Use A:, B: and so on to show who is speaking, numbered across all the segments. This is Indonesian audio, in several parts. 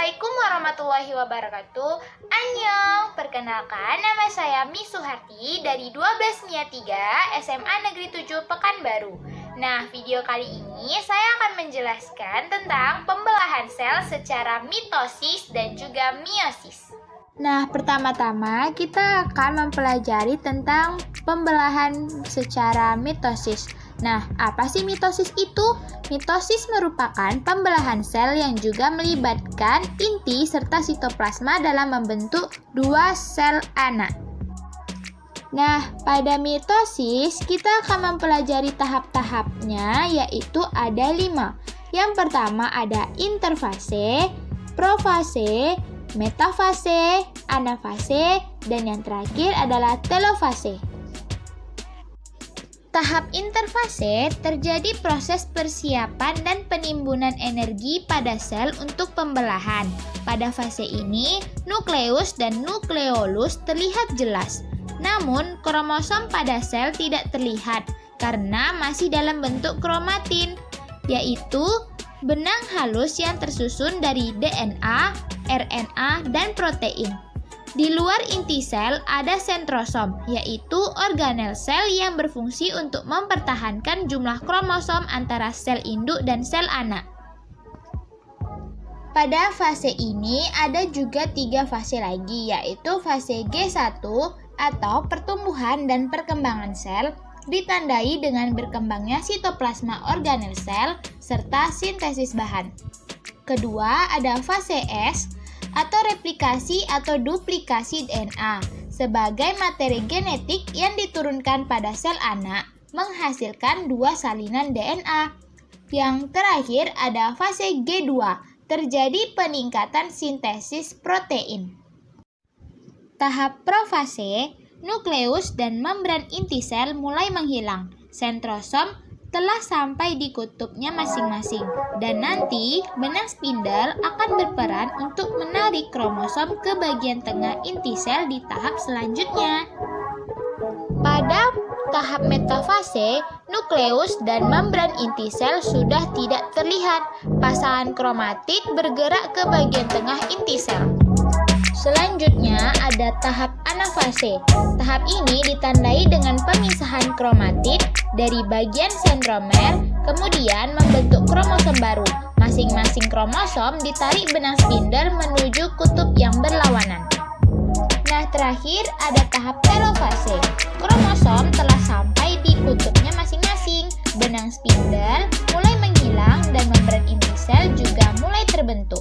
A: Assalamualaikum warahmatullahi wabarakatuh. Annyeong, perkenalkan nama saya Mi Suharti dari 12 MIA 3 SMA Negeri 7 Pekanbaru. Nah, video kali ini saya akan menjelaskan tentang pembelahan sel secara mitosis dan juga meiosis.
B: Nah, pertama-tama kita akan mempelajari tentang pembelahan secara mitosis. Nah, apa sih mitosis itu? Mitosis merupakan pembelahan sel yang juga melibatkan inti serta sitoplasma dalam membentuk dua sel anak. Nah, pada mitosis kita akan mempelajari tahap-tahapnya, yaitu ada 5. Yang pertama ada interfase, profase, metafase, anafase, dan yang terakhir adalah telofase. Tahap interfase terjadi proses persiapan dan penimbunan energi pada sel untuk pembelahan. Pada fase ini, nukleus dan nukleolus terlihat jelas. Namun, kromosom pada sel tidak terlihat karena masih dalam bentuk kromatin, yaitu benang halus yang tersusun dari DNA, RNA, dan protein. Di luar inti sel ada sentrosom, yaitu organel sel yang berfungsi untuk mempertahankan jumlah kromosom antara sel induk dan sel anak. Pada fase ini ada juga 3 fase lagi, yaitu fase G1 atau pertumbuhan dan perkembangan sel, ditandai dengan berkembangnya sitoplasma organel sel serta sintesis bahan. Kedua ada fase S atau replikasi atau duplikasi DNA sebagai materi genetik yang diturunkan pada sel anak menghasilkan 2 salinan DNA. Yang terakhir ada fase G2, terjadi peningkatan sintesis protein. Tahap profase, nukleus dan membran inti sel mulai menghilang. Sentrosom telah sampai di kutubnya masing-masing, dan nanti benang spindle akan berperan untuk menarik kromosom ke bagian tengah inti sel di tahap selanjutnya. Pada tahap metafase, nukleus dan membran inti sel sudah tidak terlihat. Pasangan kromatid bergerak ke bagian tengah inti sel. Selanjutnya ada tahap anafase. Tahap ini ditandai dengan pemisahan kromatid dari bagian sentromer, kemudian membentuk kromosom baru. Masing-masing kromosom ditarik benang spindle menuju kutub yang berlawanan. Nah, terakhir ada tahap telofase. Kromosom telah sampai di kutubnya masing-masing. Benang spindle mulai menghilang dan membran inti sel juga mulai terbentuk.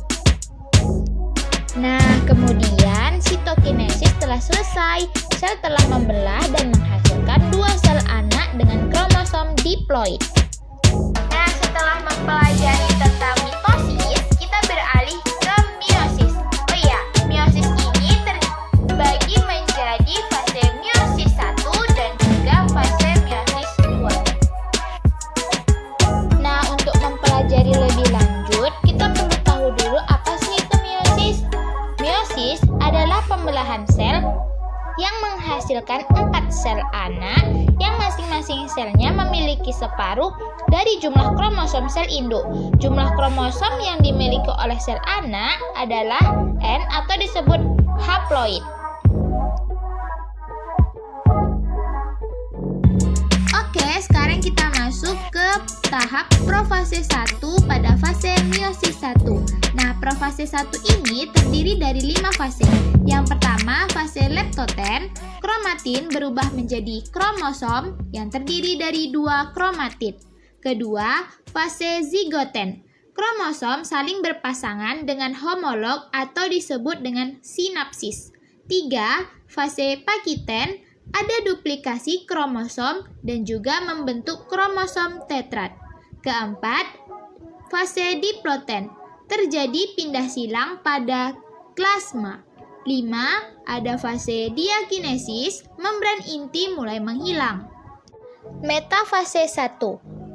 B: Nah, kemudian sitokinesis telah selesai. Sel telah membelah dan menghasilkan 2 sel anak dengan kromosom diploid.
A: Nah, setelah mempelajari tentang mitosis, kita beralih ke meiosis. Oh iya, meiosis ini terbagi menjadi fase meiosis 1 dan juga fase meiosis 2.
B: Nah, untuk mempelajari lebih lanjut, kita perlu tahu dulu apa sih itu meiosis. Meiosis adalah pembelahan sel yang menghasilkan 4 sel anak yang masing-masing selnya memiliki separuh dari jumlah kromosom sel induk. Jumlah kromosom yang dimiliki oleh sel anak adalah N atau disebut haploid. Oke, sekarang kita masuk ke tahap profase 1 pada fase meiosis 1. Nah, profase 1 ini terdiri dari 5 fase. Yang pertama, fase leptoten. Kromatin berubah menjadi kromosom yang terdiri dari 2 kromatid. Kedua, fase zigoten. Kromosom saling berpasangan dengan homolog atau disebut dengan sinapsis. 3. Fase pakiten. Ada duplikasi kromosom dan juga membentuk kromosom tetrad. Keempat, fase diploten. Terjadi pindah silang pada plasma. 5. Ada fase diakinesis, membran inti mulai menghilang. Metafase 1.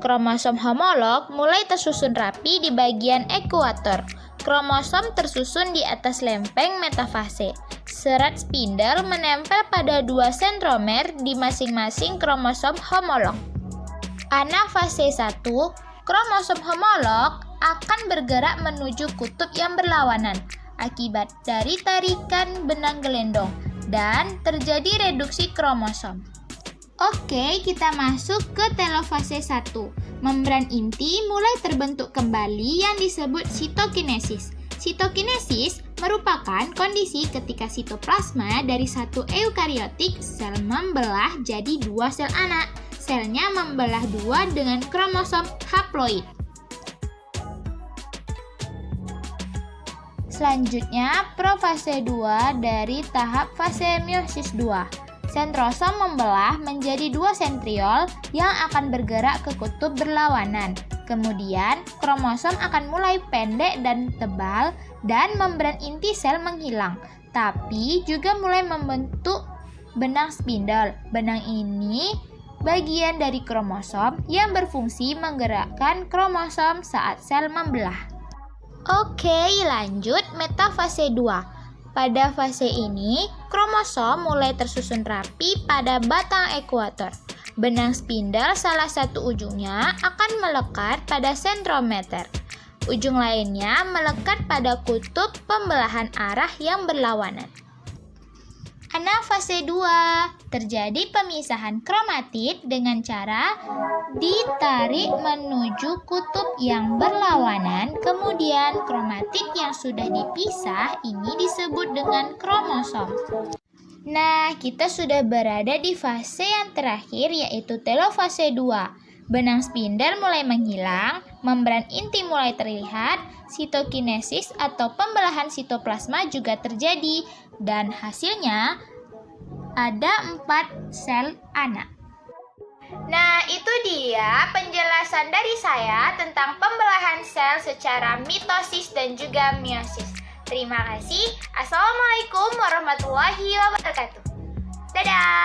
B: Kromosom homolog mulai tersusun rapi di bagian ekuator. Kromosom tersusun di atas lempeng metafase. Serat spindle menempel pada 2 sentromer di masing-masing kromosom homolog. Anafase 1, kromosom homolog akan bergerak menuju kutub yang berlawanan akibat dari tarikan benang gelendong dan terjadi reduksi kromosom. Oke, kita masuk ke telofase 1. Membran inti mulai terbentuk kembali yang disebut sitokinesis. Sitokinesis merupakan kondisi ketika sitoplasma dari satu eukariotik sel membelah jadi dua sel anak. Selnya membelah dua dengan kromosom haploid. Selanjutnya, profase 2 dari tahap fase meiosis 2. Sentrosom membelah menjadi dua sentriol yang akan bergerak ke kutub berlawanan. Kemudian, kromosom akan mulai pendek dan tebal dan membran inti sel menghilang, tapi juga mulai membentuk benang spindle. Benang ini bagian dari kromosom yang berfungsi menggerakkan kromosom saat sel membelah. Oke, lanjut metafase 2. Pada fase ini, kromosom mulai tersusun rapi pada batang ekuator. Benang spindle salah satu ujungnya akan melekat pada sentrometer. Ujung lainnya melekat pada kutub pembelahan arah yang berlawanan. Anafase 2, terjadi pemisahan kromatid dengan cara ditarik menuju kutub yang berlawanan, kemudian kromatid yang sudah dipisah ini disebut dengan kromosom. Nah, kita sudah berada di fase yang terakhir yaitu telofase 2. Benang spindle mulai menghilang, membran inti mulai terlihat, sitokinesis atau pembelahan sitoplasma juga terjadi, dan hasilnya ada 4 sel anak.
A: Nah, itu dia penjelasan dari saya tentang pembelahan sel secara mitosis dan juga meiosis. Terima kasih. Assalamualaikum warahmatullahi wabarakatuh. Dadah!